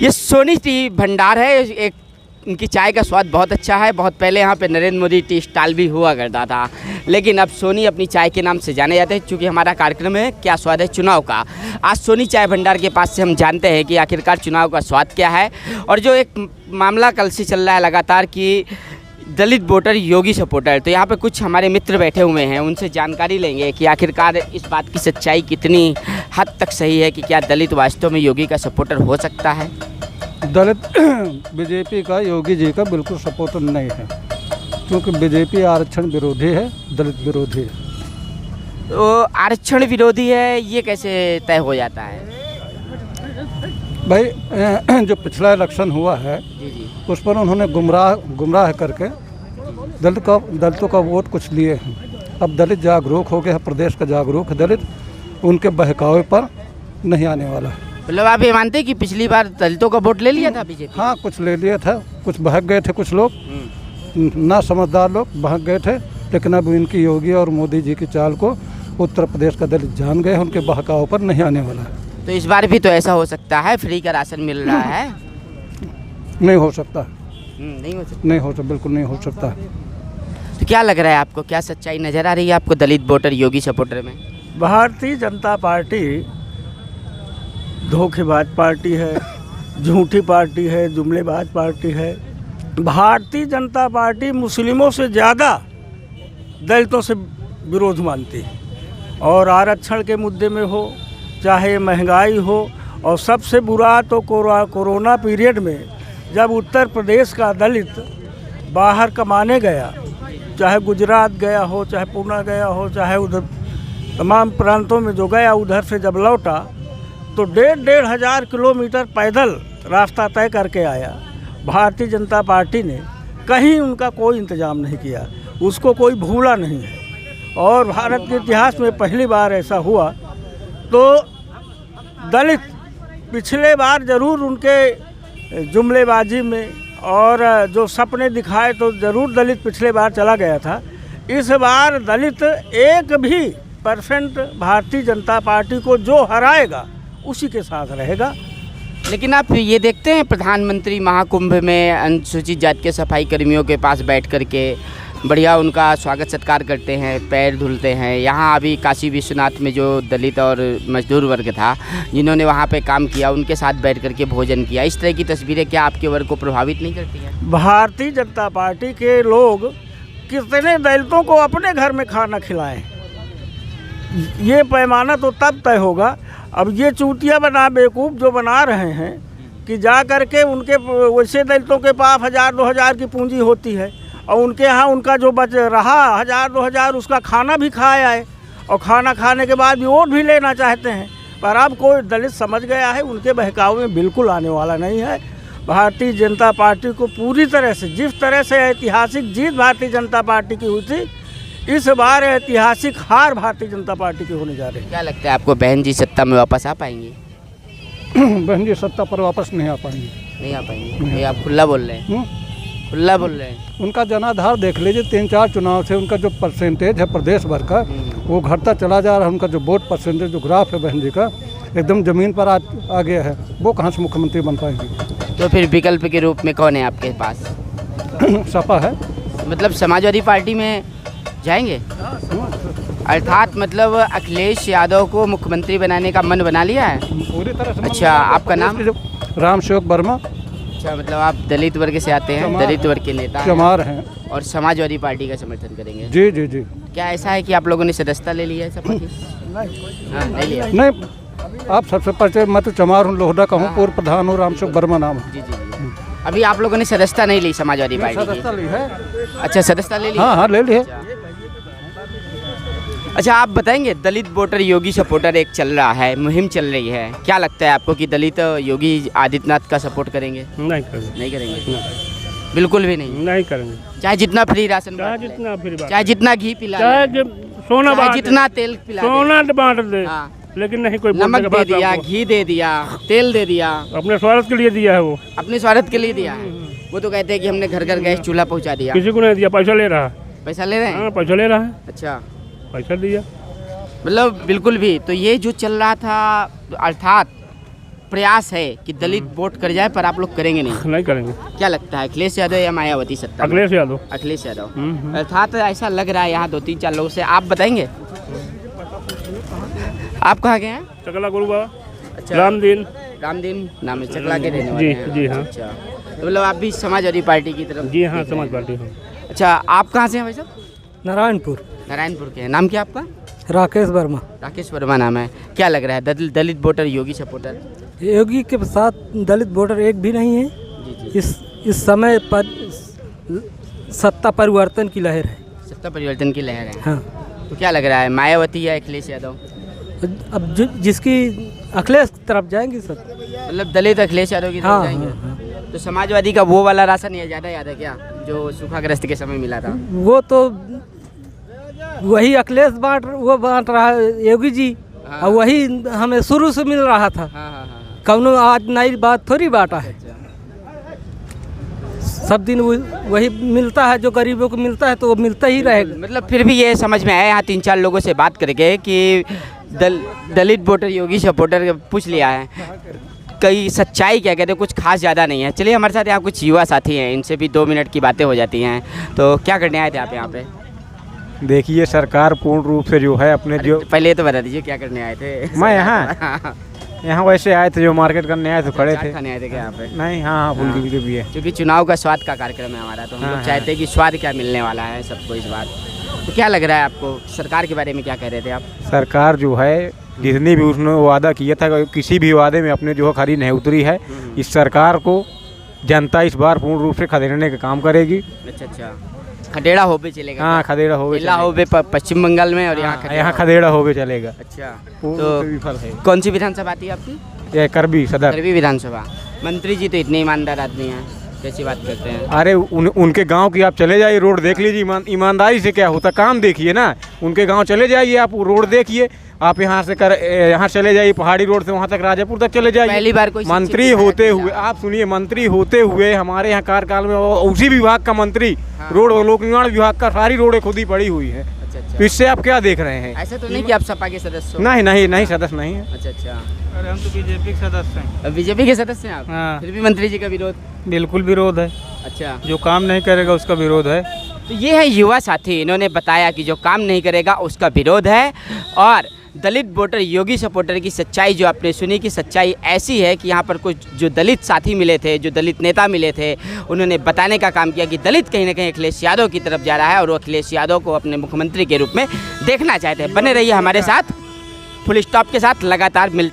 ये Sony T भंडार है। एक इनकी चाय का स्वाद बहुत अच्छा है। बहुत पहले यहाँ पे नरेंद्र मोदी टी स्टॉल भी हुआ करता था, लेकिन अब सोनी अपनी चाय के नाम से जाने जाते हैं। चूँकि हमारा कार्यक्रम है क्या स्वाद है चुनाव का, आज सोनी चाय भंडार के पास से हम जानते हैं कि आखिरकार चुनाव का स्वाद क्या है। और जो एक मामला कल से चल रहा है लगातार कि दलित वोटर योगी सपोर्टर, तो यहाँ पे कुछ हमारे मित्र बैठे हुए हैं, उनसे जानकारी लेंगे कि आखिरकार इस बात की सच्चाई कितनी हद तक सही है कि क्या दलित वास्तव में योगी का सपोर्टर हो सकता है। दलित बीजेपी का योगी जी का बिल्कुल सपोर्टर नहीं है, क्योंकि बीजेपी आरक्षण विरोधी है, दलित विरोधी है। तो आरक्षण विरोधी है ये कैसे तय हो जाता है? भाई जो पिछला इलेक्शन हुआ है उस पर उन्होंने गुमराह करके दलितों का वोट कुछ लिए हैं। अब दलित जागरूक हो गया है, प्रदेश का जागरूक है दलित, उनके बहकावे पर नहीं आने वाला है। मतलब आप ये मानते हैं कि पिछली बार दलितों का वोट ले लिया था बीजेपी? हाँ, कुछ ले लिया था, कुछ बहक गए थे, कुछ लोग ना समझदार लोग बहक गए थे। लेकिन अब इनकी योगी और मोदी जी की चाल को उत्तर प्रदेश का दलित जान गए, उनके बहकाव पर नहीं आने वाला है। तो इस बार भी तो ऐसा हो सकता है, फ्री का राशन मिल रहा है? नहीं हो सकता, नहीं हो सकता, नहीं हो सकता, बिल्कुल नहीं हो सकता। तो क्या लग रहा है आपको, क्या सच्चाई नज़र आ रही है आपको दलित वोटर योगी सपोर्टर में? भारतीय जनता पार्टी धोखेबाज पार्टी है, झूठी पार्टी है, जुमलेबाज पार्टी है। भारतीय जनता पार्टी मुस्लिमों से ज़्यादा दलितों से विरोध मानती है, और आरक्षण के मुद्दे में हो चाहे महंगाई हो, और सबसे बुरा तो कोरोना पीरियड में जब उत्तर प्रदेश का दलित बाहर कमाने गया, चाहे गुजरात गया हो, चाहे पुणे गया हो, चाहे उधर तमाम प्रांतों में जो गया, उधर से जब लौटा तो 1,500 किलोमीटर पैदल रास्ता तय करके आया। भारतीय जनता पार्टी ने कहीं उनका कोई इंतजाम नहीं किया, उसको कोई भूला नहीं है। और भारत के इतिहास में पहली बार ऐसा हुआ। तो दलित पिछले बार ज़रूर उनके जुमलेबाजी में और जो सपने दिखाए तो ज़रूर दलित पिछले बार चला गया था। इस बार दलित 1% भारतीय जनता पार्टी को जो हराएगा उसी के साथ रहेगा। लेकिन आप ये देखते हैं प्रधानमंत्री महाकुंभ में अनुसूचित जाति के सफाई कर्मियों के पास बैठ करके बढ़िया उनका स्वागत सत्कार करते हैं, पैर धुलते हैं। यहाँ अभी काशी विश्वनाथ में जो दलित और मजदूर वर्ग था जिन्होंने वहाँ पे काम किया, उनके साथ बैठ करके भोजन किया। इस तरह की तस्वीरें क्या आपके वर्ग को प्रभावित नहीं करती हैं? भारतीय जनता पार्टी के लोग कितने दलितों को अपने घर में खाना खिलाएं, ये पैमाना तो तब तय होगा। अब ये चूतिया बेवकूफ़ जो बना रहे हैं कि जा करके उनके वैसे दलितों के पास 1,000-2,000 की पूंजी होती है, और उनके यहाँ उनका जो बच रहा 1,000-2,000 उसका खाना भी खाया है, और खाना खाने के बाद भी वोट भी लेना चाहते हैं। पर अब कोई दलित समझ गया है, उनके बहकाव में बिल्कुल आने वाला नहीं है। भारतीय जनता पार्टी को पूरी तरह से, जिस तरह से ऐतिहासिक जीत भारतीय जनता पार्टी की हुई थी, इस बार ऐतिहासिक हार भारतीय जनता पार्टी की होने जा रही है। क्या लगता है आपको बहन जी सत्ता में वापस आ पाएंगी? बहन जी सत्ता पर वापस नहीं आ पाएंगे। नहीं आ पाएंगे? ये आप खुला बोल रहे हैं, खुला बोल रहे हैं। उनका जनाधार देख लीजिए, 3-4 चुनाव से उनका जो परसेंटेज है प्रदेश भर का वो घटता चला जा रहा है। उनका जो वोट परसेंटेज जो ग्राफ है बहन जी का एकदम ज़मीन पर आ गया है। वो कहाँ से मुख्यमंत्री बन पाएंगे? तो फिर विकल्प के रूप में कौन है आपके पास? सपा है। मतलब समाजवादी पार्टी में जाएंगे, अर्थात मतलब अखिलेश यादव को मुख्यमंत्री बनाने का मन बना लिया है पूरी तरह से। अच्छा, आपका नाम? राम सेवक वर्मा। अच्छा, मतलब आप दलित वर्ग से आते हैं, दलित वर्ग के नेता चमार हैं और समाजवादी पार्टी का समर्थन करेंगे? जी जी जी। क्या ऐसा है कि आप लोगों ने सदस्यता ले लिया है सपा की? नहीं लिया? नहीं, आप सबसे परिचय, मैं तो चमार हूँ, लोहड़ा का हूँ, पूर्व प्रधान हूँ, राम सेवक वर्मा नाम है। जी जी जी। अभी आप लोगों ने सदस्यता नहीं ली समाजवादी पार्टी की? सदस्यता ली है। अच्छा, सदस्यता ले ली? हाँ, ले ली है। अच्छा, आप बताएंगे दलित वोटर योगी सपोर्टर एक चल रहा है, मुहिम चल रही है, क्या लगता है आपको कि दलित योगी आदित्यनाथ का सपोर्ट करेंगे? नहीं करेंगे। नहीं करेंगे? बिल्कुल भी नहीं? नहीं करेंगे। चाहे जितना फ्री राशन, चाहे जितना फ्री, चाहे जितना घी पिला, चाहे सोना, चाहे जितना तेल पिला, सोना बांट दे, हाँ, लेकिन नहीं कोई नमक दे दिया, घी दे दिया, तेल दे दिया, अपने स्वार्थ के लिए दिया है। वो अपने स्वार्थ के लिए दिया है। वो तो कहते हैं कि हमने घर घर गैस चूल्हा पहुंचा दिया। किसी को नहीं दिया, पैसा ले रहा है। पैसा ले रहे हैं? हाँ, पैसा ले रहा है। अच्छा, पैसा दिया, मतलब बिल्कुल भी। तो ये जो चल रहा था, अर्थात प्रयास है कि दलित वोट कर जाए, पर आप लोग करेंगे नहीं। नहीं करेंगे। क्या लगता है, अखिलेश यादव या मायावती सत्ता में? अखिलेश यादव। अखिलेश यादव। अर्थात ऐसा लग रहा है यहाँ 2-3-4 लोगों से। आप बताएंगे, आप कहाँ गए हैं? चकला गुरु बाबा। अच्छा, रामदीन। रामदीन नाम है, चकला के रहने वाले जी, हैं। जी हाँ। अच्छा, तो मतलब आप भी समाजवादी पार्टी की तरफ? जी हाँ, समाज पार्टी हूँ। अच्छा, आप कहाँ से हैं भाई साहब? नारायणपुर। नारायणपुर के हैं। नाम क्या आपका? राकेश वर्मा। राकेश वर्मा नाम है। क्या लग रहा है, दलित वोटर योगी सपोर्टर? योगी के साथ दलित वोटर एक भी नहीं है। जी जी। इस समय पर सत्ता परिवर्तन की लहर है। सत्ता परिवर्तन की लहर है। हाँ, तो क्या लग रहा है, मायावती या अखिलेश यादव? अब जिसकी अखिलेश की तरफ जाएंगे सब। मतलब दलित अखिलेश यादव की तरफ हाँ, जाएंगे। हाँ, तो समाजवादी का वो वाला राशन या ज़्यादा याद है क्या, जो सूखाग्रस्त के समय मिला था? वो तो वही अखिलेश वो बांट रहा है योगी जी। हाँ। और वही हमें शुरू से मिल रहा था। हाँ हाँ हाँ। कौनो आज नई बात थोड़ी बाटा है। सब दिन वही मिलता है, जो गरीबों को मिलता है तो वो मिलता ही रहेगा। मतलब फिर भी ये समझ में आया यहाँ 3-4 लोगों से बात करके कि दलित वोटर योगी सपोर्टर पूछ लिया है, कई सच्चाई क्या कहते हैं, कुछ खास ज़्यादा नहीं है। चलिए, हमारे साथ यहाँ कुछ युवा साथी हैं, इनसे भी 2 मिनट की बातें हो जाती हैं। तो क्या करने आए थे आप यहाँ पे? देखिए, सरकार पूर्ण रूप से जो है अपने जो पहले ये तो बता दीजिए क्या करने आए थे? मैं यहाँ वैसे आए थे, जो मार्केट करने आए थे, खड़े थे। खाने आए थे क्या यहाँ पे? नहीं, हाँ, फुल्की के भी है। क्योंकि चुनाव का स्वाद का कार्यक्रम है हमारा, तो हम लोग हाँ, चाहते हैं कि स्वाद क्या मिलने वाला है सबको इस बार। तो क्या लग रहा है आपको, सरकार के बारे में क्या कह रहे थे आप? सरकार जो है जितनी भी उसने वादा किया था, किसी भी वादे में अपने जो है खरी नहीं उतरी है। इस सरकार को जनता इस बार पूर्ण रूप से खदेड़ने का काम करेगी। अच्छा अच्छा, खदेड़ा हो पे चलेगा? हाँ, खदेड़ा होवे जिला हो पे पश्चिम बंगाल में, और यहाँ खदेड़ा होवे चलेगा। अच्छा, पूर्ण तो रूप से विफल है। कौन सी विधानसभा आती है आपकी? ये करबी सदर। करबी विधानसभा। मंत्री जी तो इतने ईमानदार आदमी हैं, कैसी बात करते हैं? अरे उनके गांव की आप चले जाइए, रोड देख लीजिए। ईमानदारी से क्या होता, काम देखिए ना। उनके गांव चले जाइए, आप रोड देखिए। आप यहाँ चले जाइए पहाड़ी रोड से वहाँ तक, राजापुर तक चले जाइए। पहली बार कोई मंत्री होते हुए, आप सुनिए, मंत्री होते हुए हमारे यहाँ कार्यकाल में उसी विभाग का मंत्री, रोड और लोक निर्माण विभाग का सारी रोडें खुद ही पड़ी हुई है। अच्छा अच्छा, तो इससे आप क्या देख रहे हैं? ऐसा तो नहीं कि आप सपा के सदस्य हो? नहीं, सदस्य नहीं है। अच्छा अच्छा, अरे हम तो बीजेपी के सदस्य हैं। बीजेपी के सदस्य हैं आप? हाँ। फिर भी मंत्री जी का विरोध? बिल्कुल विरोध है। अच्छा, जो काम नहीं करेगा उसका विरोध है। तो ये है युवा साथी, इन्होंने बताया कि जो काम नहीं करेगा उसका विरोध है। और दलित वोटर योगी सपोर्टर की सच्चाई जो आपने सुनी, कि सच्चाई ऐसी है कि यहाँ पर कुछ जो दलित साथी मिले थे, जो दलित नेता मिले थे, उन्होंने बताने का काम किया कि दलित कहीं ना कहीं अखिलेश यादव की तरफ जा रहा है और वो अखिलेश यादव को अपने मुख्यमंत्री के रूप में देखना चाहते हैं। बने रहिए हमारे साथ, फुल स्टॉप के साथ लगातार मिलते